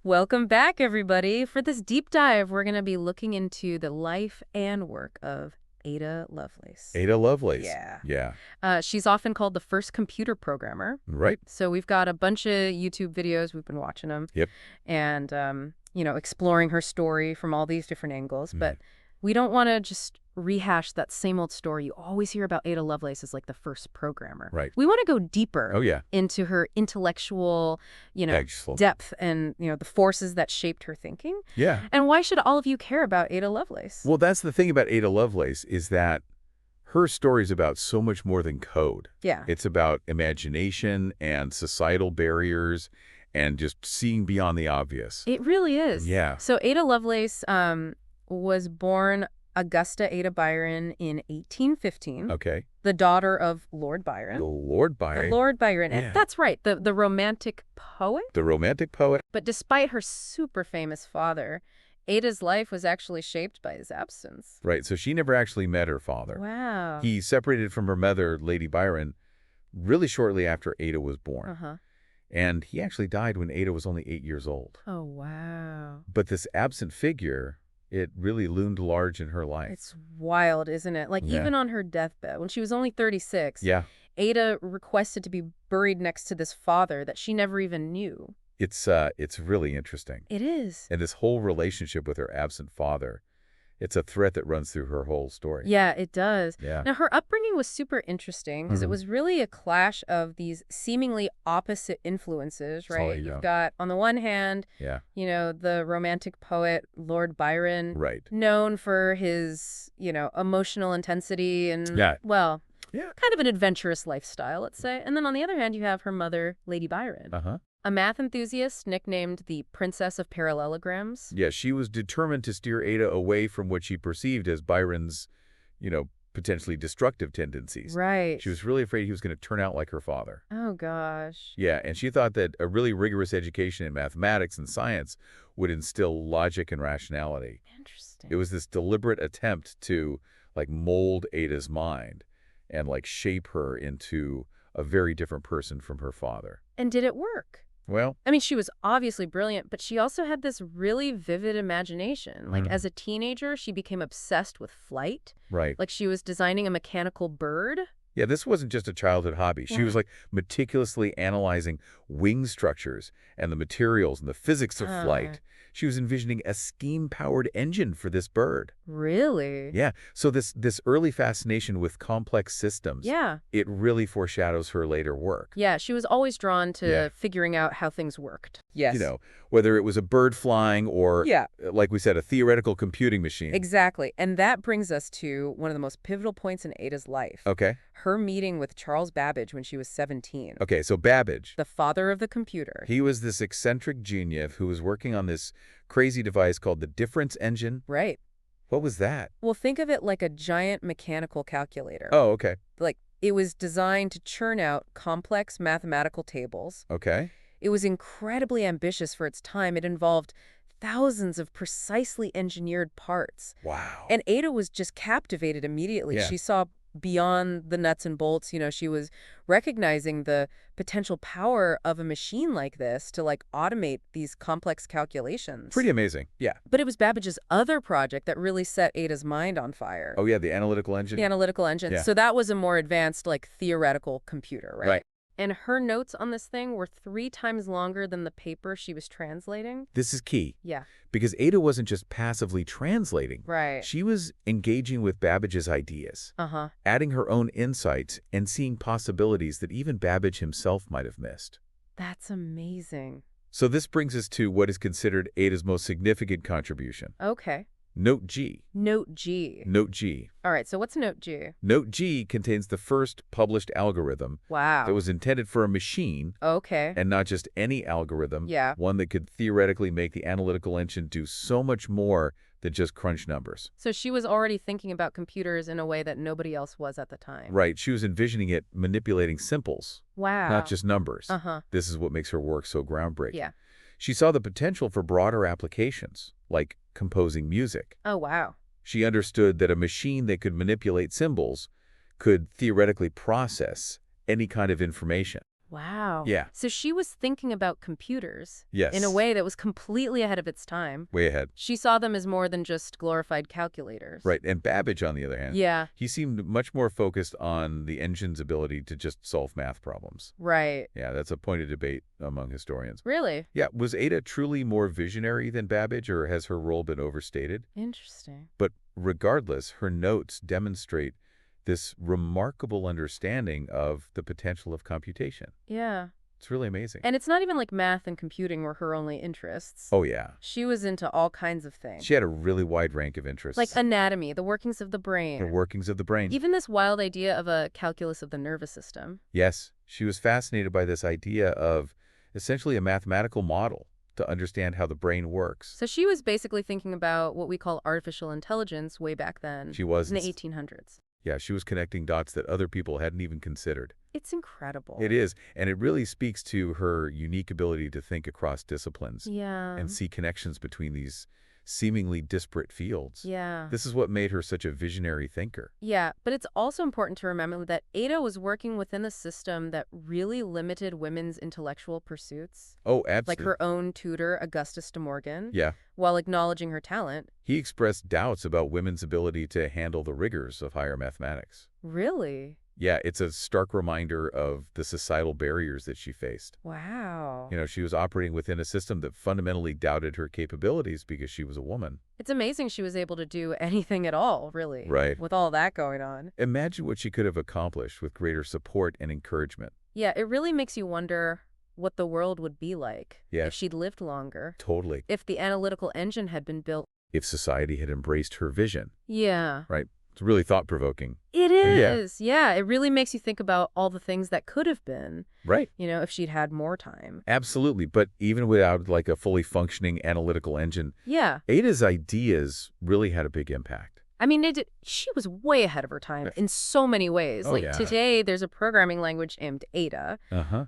Welcome back, everybody. For this deep dive, we're going to be looking into the life and work of Ada Lovelace. Ada Lovelace. Yeah. Yeah. She's often called the first computer programmer. Right. So we've got a bunch of YouTube videos. We've been watching them. Yep. And, exploring her story from all these different angles. But we don't want to just rehash that same old story. You always hear about Ada Lovelace as like the first programmer. Right. We want to go deeper into her intellectual, Excellent. depth and, the forces that shaped her thinking. Yeah. And why should all of you care about Ada Lovelace? Well, that's the thing about Ada Lovelace is that her story is about so much more than code. Yeah. It's about imagination and societal barriers and just seeing beyond the obvious. It really is. Yeah. So Ada Lovelace was born Augusta Ada Byron in 1815. Okay. The daughter of Lord Byron. Lord Byron. Lord Byron. Yeah. And that's right, the romantic poet. The romantic poet. But despite her super famous father, Ada's life was actually shaped by his absence. Right. So she never actually met her father. Wow. He separated from her mother, Lady Byron, really shortly after Ada was born. Uh-huh. And he actually died when Ada was only 8 years old. Oh, wow. But this absent figure, it really loomed large in her life. It's wild, isn't it? Like, Yeah. even on her deathbed, when she was only 36, Yeah. Ada requested to be buried next to this father that she never even knew. It's really interesting. It is. And this whole relationship with her absent father, it's a thread that runs through her whole story. Yeah, it does. Yeah. Now, her upbringing was super interesting because it was really a clash of these seemingly opposite influences, right? You've got, on the one hand, the romantic poet Lord Byron, Right. known for his, emotional intensity and, Yeah. kind of an adventurous lifestyle, let's say. And then on the other hand, you have her mother, Lady Byron. Uh-huh. A math enthusiast nicknamed the Princess of Parallelograms. Yeah, she was determined to steer Ada away from what she perceived as Byron's, potentially destructive tendencies. Right. She was really afraid he was going to turn out like her father. Oh, gosh. Yeah, and she thought that a really rigorous education in mathematics and science would instill logic and rationality. Interesting. It was this deliberate attempt to, mold Ada's mind and, shape her into a very different person from her father. And did it work? Well, I mean, she was obviously brilliant, but she also had this really vivid imagination. Like, as a teenager, she became obsessed with flight. right. Like, she was designing a mechanical bird. Yeah, this wasn't just a childhood hobby. She was, meticulously analyzing wing structures and the materials and the physics of flight. She was envisioning a steam-powered engine for this bird. Really? Yeah, so this early fascination with complex systems, Yeah. it really foreshadows her later work. Yeah, she was always drawn to figuring out how things worked. Yes. Whether it was a bird flying or, Yeah. like we said, a theoretical computing machine. Exactly. And that brings us to one of the most pivotal points in Ada's life. Okay. Her meeting with Charles Babbage when she was 17. Okay, so Babbage. The father of the computer. He was this eccentric genius who was working on this crazy device called the difference engine. Right. What was that? Well, think of it like a giant mechanical calculator. Oh, okay. Like, it was designed to churn out complex mathematical tables. Okay. It was incredibly ambitious for its time. It involved thousands of precisely engineered parts. Wow. And Ada was just captivated immediately. Yeah. She saw beyond the nuts and bolts. She was recognizing the potential power of a machine like this to, automate these complex calculations. Pretty amazing. Yeah. But it was Babbage's other project that really set Ada's mind on fire. Oh, yeah, the analytical engine. The analytical engine. Yeah. So that was a more advanced, theoretical computer, right? Right. And her notes on this thing were 3 times longer than the paper she was translating. This is key. Yeah. Because Ada wasn't just passively translating. Right. She was engaging with Babbage's ideas, Uh-huh. adding her own insights, and seeing possibilities that even Babbage himself might have missed. That's amazing. So this brings us to what is considered Ada's most significant contribution. Okay. Note G. Note G. Note G. All right, so what's Note G? Note G contains the first published algorithm Wow. that was intended for a machine, Okay. and not just any algorithm. Yeah. One that could theoretically make the analytical engine do so much more than just crunch numbers. So she was already thinking about computers in a way that nobody else was at the time. Right. She was envisioning it manipulating simples, Wow. not just numbers. Uh-huh. This is what makes her work so groundbreaking. Yeah. She saw the potential for broader applications, like composing music. Oh, wow. She understood that a machine that could manipulate symbols could theoretically process any kind of information. Wow. Yeah. So she was thinking about computers Yes. in a way that was completely ahead of its time. Way ahead. She saw them as more than just glorified calculators. Right. And Babbage, on the other hand, Yeah. he seemed much more focused on the engine's ability to just solve math problems. Right. Yeah, that's a point of debate among historians. Really? Yeah, was Ada truly more visionary than Babbage, or has her role been overstated? Interesting. But regardless, her notes demonstrate this remarkable understanding of the potential of computation. Yeah. It's really amazing. And it's not even like math and computing were her only interests. Oh, yeah. She was into all kinds of things. She had a really wide rank of interests. Like anatomy, the workings of the brain. The workings of the brain. Even this wild idea of a calculus of the nervous system. Yes, she was fascinated by this idea of essentially a mathematical model to understand how the brain works. So she was basically thinking about what we call artificial intelligence way back then. She was. In the 1800s. Yeah, she was connecting dots that other people hadn't even considered. It's incredible. It is, and it really speaks to her unique ability to think across disciplines. Yeah. And see connections between these seemingly disparate fields. Yeah. This is what made her such a visionary thinker. Yeah, but it's also important to remember that Ada was working within a system that really limited women's intellectual pursuits. Oh, absolutely. Like her own tutor, Augustus de Morgan. Yeah. While acknowledging her talent. He expressed doubts about women's ability to handle the rigors of higher mathematics. Really? Yeah, it's a stark reminder of the societal barriers that she faced. Wow. You know, she was operating within a system that fundamentally doubted her capabilities because she was a woman. It's amazing she was able to do anything at all, really. Right. With all that going on. Imagine what she could have accomplished with greater support and encouragement. Yeah, it really makes you wonder what the world would be like if she'd lived longer. Totally. If the analytical engine had been built. If society had embraced her vision. Yeah. Right. It's really thought-provoking. It is. Yeah. It really makes you think about all the things that could have been. Right. You know, if she'd had more time. Absolutely. But even without like a fully functioning analytical engine, yeah, Ada's ideas really had a big impact. I mean, she was way ahead of her time in so many ways. Oh, like today, there's a programming language named Ada.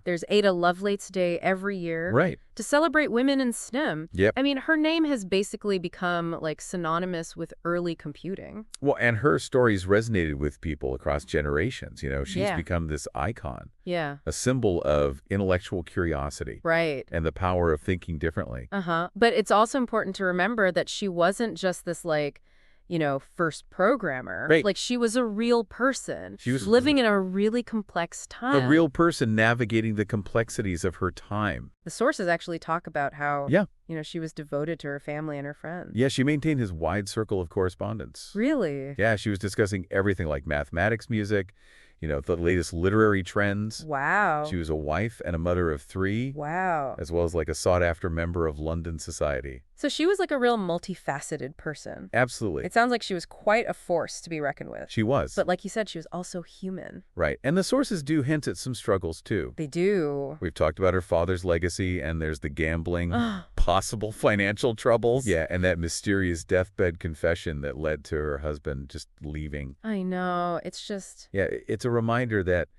There's Ada Lovelace Day every year. Right. To celebrate women in STEM. Yep. I mean, her name has basically become like synonymous with early computing. Well, and her stories resonated with people across generations. You know, she's become this icon. Yeah. A symbol of intellectual curiosity. Right. And the power of thinking differently. But it's also important to remember that she wasn't just this like, you know, first programmer. Right. Like she was a real person. She was living in a really complex time. A real person navigating the complexities of her time. The sources actually talk about how, you know, she was devoted to her family and her friends. Yeah, she maintained his wide circle of correspondence. Really? Yeah, she was discussing everything like mathematics, music, you know, the latest literary trends. Wow. She was a wife and a mother of 3. Wow. As well as like a sought-after member of London society. So she was like a real multifaceted person. Absolutely. It sounds like she was quite a force to be reckoned with. She was. But like you said, she was also human. Right. And the sources do hint at some struggles, too. They do. We've talked about her father's legacy, and there's the gambling, possible financial troubles. Yeah, and that mysterious deathbed confession that led to her husband just leaving. I know. It's just... Yeah, it's a reminder that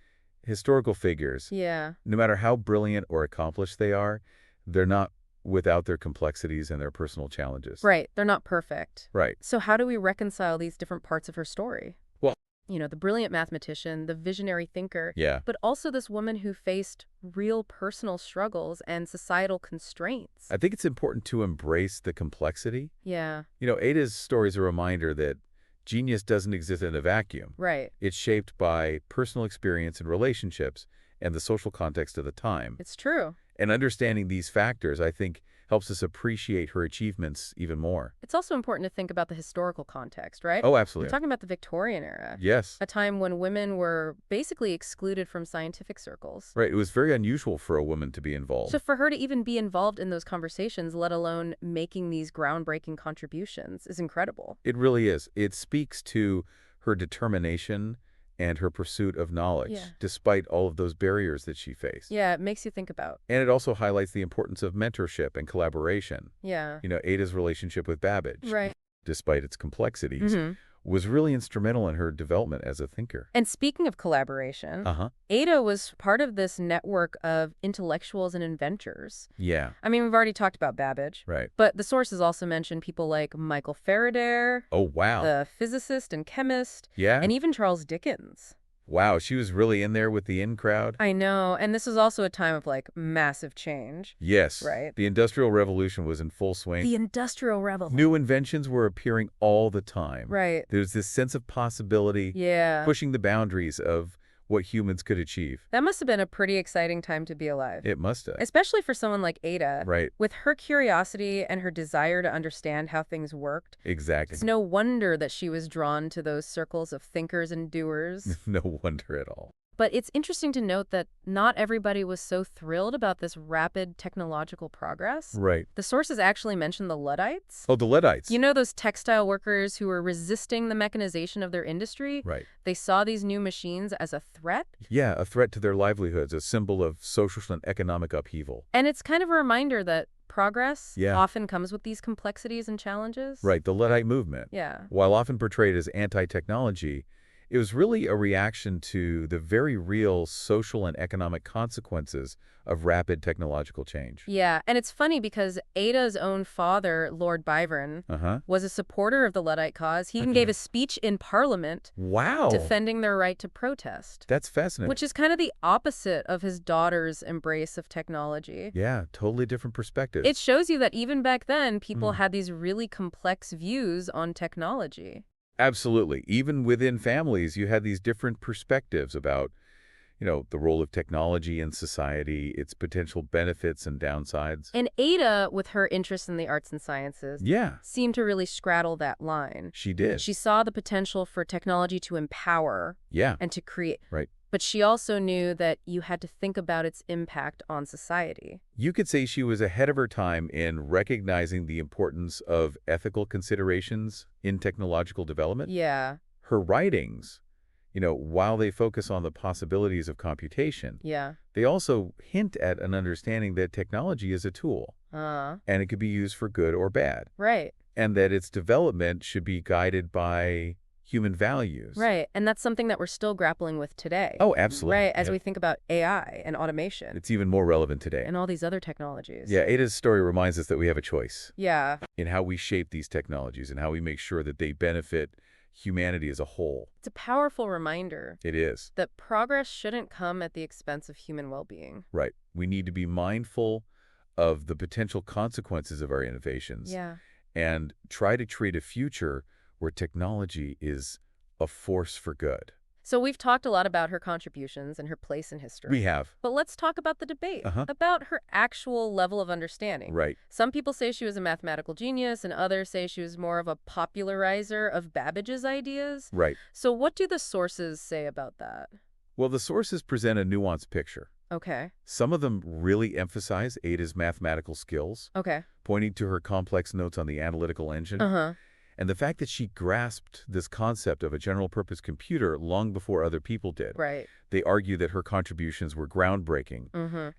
historical figures, no matter how brilliant or accomplished they are, they're not without their complexities and their personal challenges. Right. They're not perfect. Right. So how do we reconcile these different parts of her story? Well, you know, the brilliant mathematician, the visionary thinker, yeah, but also this woman who faced real personal struggles and societal constraints. I think it's important to embrace the complexity. Yeah. You know, Ada's story is a reminder that genius doesn't exist in a vacuum. Right. It's shaped by personal experience and relationships and the social context of the time. It's true. And understanding these factors, I think, helps us appreciate her achievements even more. It's also important to think about the historical context, right? Oh, absolutely. We're talking about the Victorian era. Yes. A time when women were basically excluded from scientific circles. Right. It was very unusual for a woman to be involved. So for her to even be involved in those conversations, let alone making these groundbreaking contributions, is incredible. It really is. It speaks to her determination and her pursuit of knowledge, despite all of those barriers that she faced. Yeah, it makes you think about. And it also highlights the importance of mentorship and collaboration. Yeah. You know, Ada's relationship with Babbage, right, despite its complexities, was really instrumental in her development as a thinker. And speaking of collaboration, Ada was part of this network of intellectuals and inventors. Yeah. I mean, we've already talked about Babbage. Right. But the sources also mention people like Michael Faraday. Oh, wow. The physicist and chemist. Yeah. And even Charles Dickens. Wow, she was really in there with the in crowd? I know, and this was also a time of, like, massive change. Yes. Right? The Industrial Revolution was in full swing. The Industrial Revolution. New inventions were appearing all the time. Right. There's this sense of possibility, Yeah. pushing the boundaries of what humans could achieve. That must have been a pretty exciting time to be alive. It must have. Especially for someone like Ada. Right. With her curiosity and her desire to understand how things worked. Exactly. It's no wonder that she was drawn to those circles of thinkers and doers. No wonder at all. But it's interesting to note that not everybody was so thrilled about this rapid technological progress. Right. The sources actually mention the Luddites. Oh, the Luddites. You know, those textile workers who were resisting the mechanization of their industry? Right. They saw these new machines as a threat. Yeah, a threat to their livelihoods, a symbol of social and economic upheaval. And it's kind of a reminder that progress often comes with these complexities and challenges. Right, the Luddite movement. Yeah. While often portrayed as anti-technology, it was really a reaction to the very real social and economic consequences of rapid technological change. Yeah, and it's funny because Ada's own father, Lord Byron, was a supporter of the Luddite cause. He even gave a speech in Parliament defending their right to protest. That's fascinating. Which is kind of the opposite of his daughter's embrace of technology. Yeah, totally different perspective. It shows you that even back then, people had these really complex views on technology. Absolutely. Even within families, you had these different perspectives about, the role of technology in society, its potential benefits and downsides. And Ada, with her interest in the arts and sciences, seemed to really straddle that line. She did. She saw the potential for technology to empower and to create. Right. But she also knew that you had to think about its impact on society. You could say she was ahead of her time in recognizing the importance of ethical considerations in technological development. Yeah. Her writings, while they focus on the possibilities of computation, they also hint at an understanding that technology is a tool, and it could be used for good or bad. Right. And that its development should be guided by human values. Right, and that's something that we're still grappling with today. Oh, absolutely. Right, as we think about AI and automation. It's even more relevant today. And all these other technologies. Yeah, Ada's story reminds us that we have a choice. Yeah. In how we shape these technologies and how we make sure that they benefit humanity as a whole. It's a powerful reminder. It is. That progress shouldn't come at the expense of human well-being. Right. We need to be mindful of the potential consequences of our innovations. Yeah. And try to create a future where technology is a force for good. So we've talked a lot about her contributions and her place in history. We have. But let's talk about the debate, about her actual level of understanding. Right. Some people say she was a mathematical genius, and others say she was more of a popularizer of Babbage's ideas. Right. So what do the sources say about that? Well, the sources present a nuanced picture. Okay. Some of them really emphasize Ada's mathematical skills, pointing to her complex notes on the analytical engine. And the fact that she grasped this concept of a general-purpose computer long before other people did. Right. They argue that her contributions were groundbreaking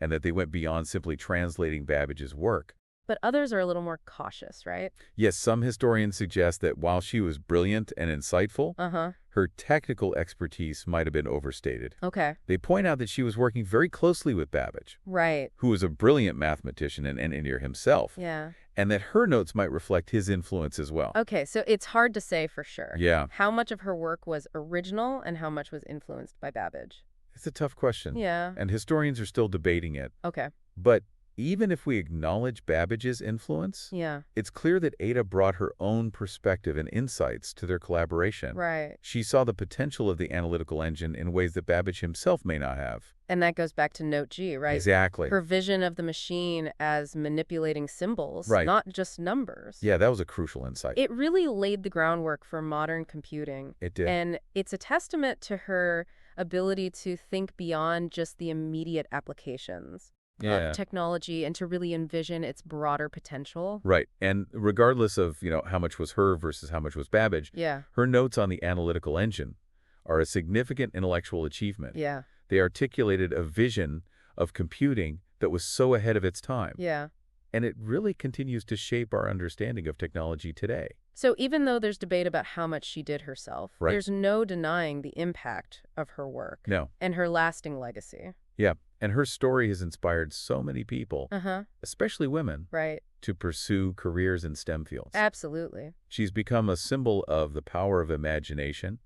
and that they went beyond simply translating Babbage's work. But others are a little more cautious, right? Yes, some historians suggest that while she was brilliant and insightful, her technical expertise might have been overstated. Okay. They point out that she was working very closely with Babbage, right, who was a brilliant mathematician and engineer himself. Yeah. And that her notes might reflect his influence as well. Okay, so it's hard to say for sure. Yeah. How much of her work was original and how much was influenced by Babbage? It's a tough question. Yeah. And historians are still debating it. Okay. But even if we acknowledge Babbage's influence, it's clear that Ada brought her own perspective and insights to their collaboration. Right. She saw the potential of the analytical engine in ways that Babbage himself may not have. And that goes back to Note G, right? Exactly. Her vision of the machine as manipulating symbols, not just numbers. Yeah, that was a crucial insight. It really laid the groundwork for modern computing. It did. And it's a testament to her ability to think beyond just the immediate applications of technology and to really envision its broader potential. Right. And regardless of, how much was her versus how much was Babbage, her notes on the analytical engine are a significant intellectual achievement. Yeah. They articulated a vision of computing that was so ahead of its time. Yeah. And it really continues to shape our understanding of technology today. So even though there's debate about how much she did herself, there's no denying the impact of her work. No. And her lasting legacy. Yeah. And her story has inspired so many people, especially women, to pursue careers in STEM fields. Absolutely. She's become a symbol of the power of imagination,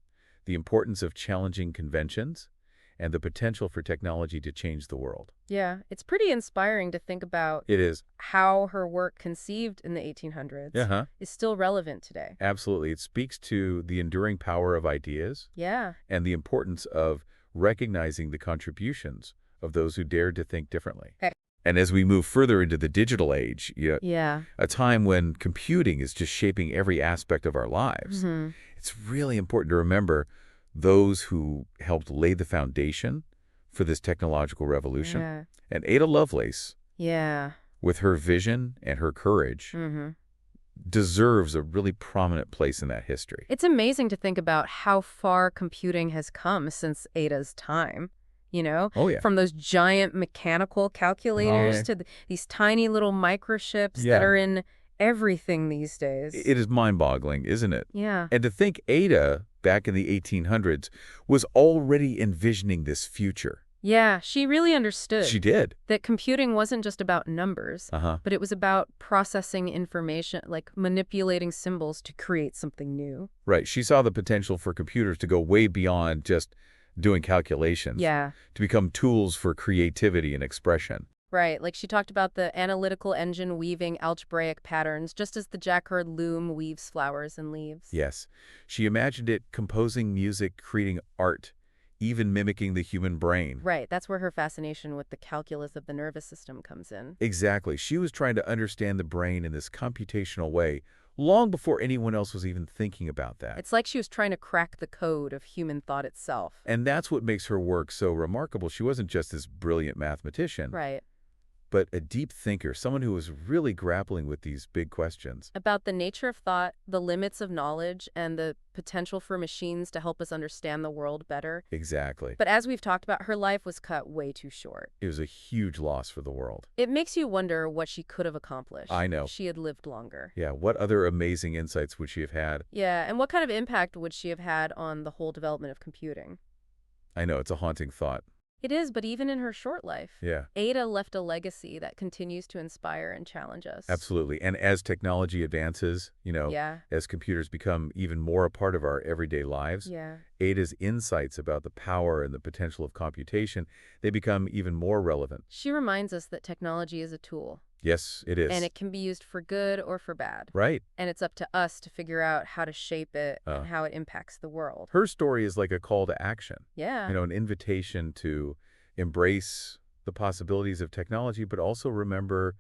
the importance of challenging conventions, and the potential for technology to change the world. Yeah, it's pretty inspiring to think about It is. how her work conceived in the 1800s is still relevant today. Absolutely. It speaks to the enduring power of ideas Yeah. and the importance of recognizing the contributions of those who dared to think differently. Okay. And as we move further into the digital age, Yeah. a time when computing is just shaping every aspect of our lives, it's really important to remember those who helped lay the foundation for this technological revolution. Yeah. And Ada Lovelace, Yeah. with her vision and her courage, deserves a really prominent place in that history. It's amazing to think about how far computing has come since Ada's time. You know, Oh, yeah. from those giant mechanical calculators to these tiny little microchips that are in everything these days. It is mind-boggling, isn't it? Yeah. And to think Ada, back in the 1800s, was already envisioning this future. Yeah, she really understood. She did. That computing wasn't just about numbers, but it was about processing information, like manipulating symbols to create something new. Right. She saw the potential for computers to go way beyond just doing calculations. Yeah. To become tools for creativity and expression. Right. Like she talked about the analytical engine weaving algebraic patterns, just as the jacquard loom weaves flowers and leaves. Yes. She imagined it composing music, creating art, even mimicking the human brain. Right. That's where her fascination with the calculus of the nervous system comes in. Exactly. She was trying to understand the brain in this computational way long before anyone else was even thinking about that. It's like she was trying to crack the code of human thought itself. And that's what makes her work so remarkable. She wasn't just this brilliant mathematician. Right. But a deep thinker, someone who was really grappling with these big questions. About the nature of thought, the limits of knowledge, and the potential for machines to help us understand the world better. Exactly. But as we've talked about, her life was cut way too short. It was a huge loss for the world. It makes you wonder what she could have accomplished. I know. If she had lived longer. Yeah, what other amazing insights would she have had? Yeah, and what kind of impact would she have had on the whole development of computing? I know, it's a haunting thought. It is, but even in her short life, Yeah. Ada left a legacy that continues to inspire and challenge us. Absolutely. And as technology advances, as computers become even more a part of our everyday lives, Ada's insights about the power and the potential of computation, they become even more relevant. She reminds us that technology is a tool. Yes, it is. And it can be used for good or for bad. Right. And it's up to us to figure out how to shape it and how it impacts the world. Her story is like a call to action. Yeah. An invitation to embrace the possibilities of technology, but also remember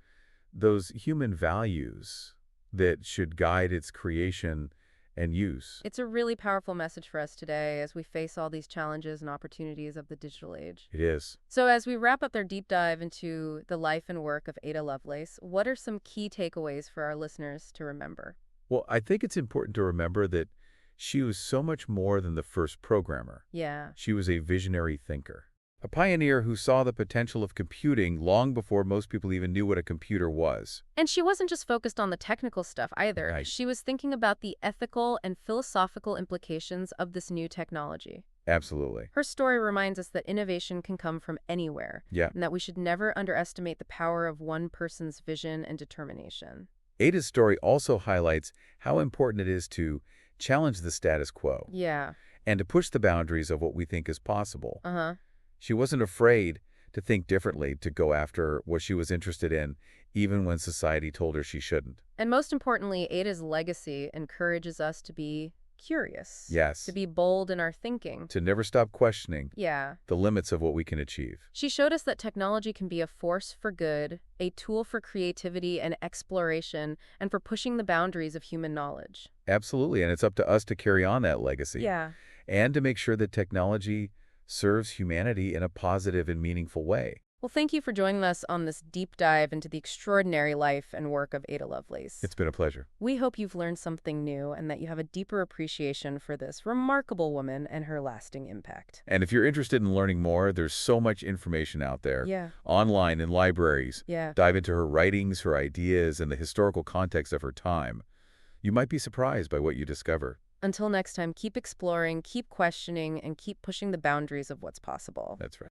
those human values that should guide its creation and use. It's a really powerful message for us today as we face all these challenges and opportunities of the digital age. It is. So as we wrap up our deep dive into the life and work of Ada Lovelace, what are some key takeaways for our listeners to remember? Well, I think it's important to remember that she was so much more than the first programmer. Yeah. She was a visionary thinker. A pioneer who saw the potential of computing long before most people even knew what a computer was. And she wasn't just focused on the technical stuff either. Right. She was thinking about the ethical and philosophical implications of this new technology. Absolutely. Her story reminds us that innovation can come from anywhere. Yeah. And that we should never underestimate the power of one person's vision and determination. Ada's story also highlights how important it is to challenge the status quo. Yeah. And to push the boundaries of what we think is possible. Uh-huh. She wasn't afraid to think differently, to go after what she was interested in, even when society told her she shouldn't. And most importantly, Ada's legacy encourages us to be curious. Yes. To be bold in our thinking. To never stop questioning the limits of what we can achieve. She showed us that technology can be a force for good, a tool for creativity and exploration, and for pushing the boundaries of human knowledge. Absolutely, and it's up to us to carry on that legacy. Yeah. And to make sure that technology serves humanity in a positive and meaningful way. Well, thank you for joining us on this deep dive into the extraordinary life and work of Ada Lovelace. It's been a pleasure. We hope you've learned something new and that you have a deeper appreciation for this remarkable woman and her lasting impact. And if you're interested in learning more, there's so much information out there. Yeah. Online, in libraries. Yeah. Dive into her writings, her ideas, and the historical context of her time. You might be surprised by what you discover. Until next time, keep exploring, keep questioning, and keep pushing the boundaries of what's possible. That's right.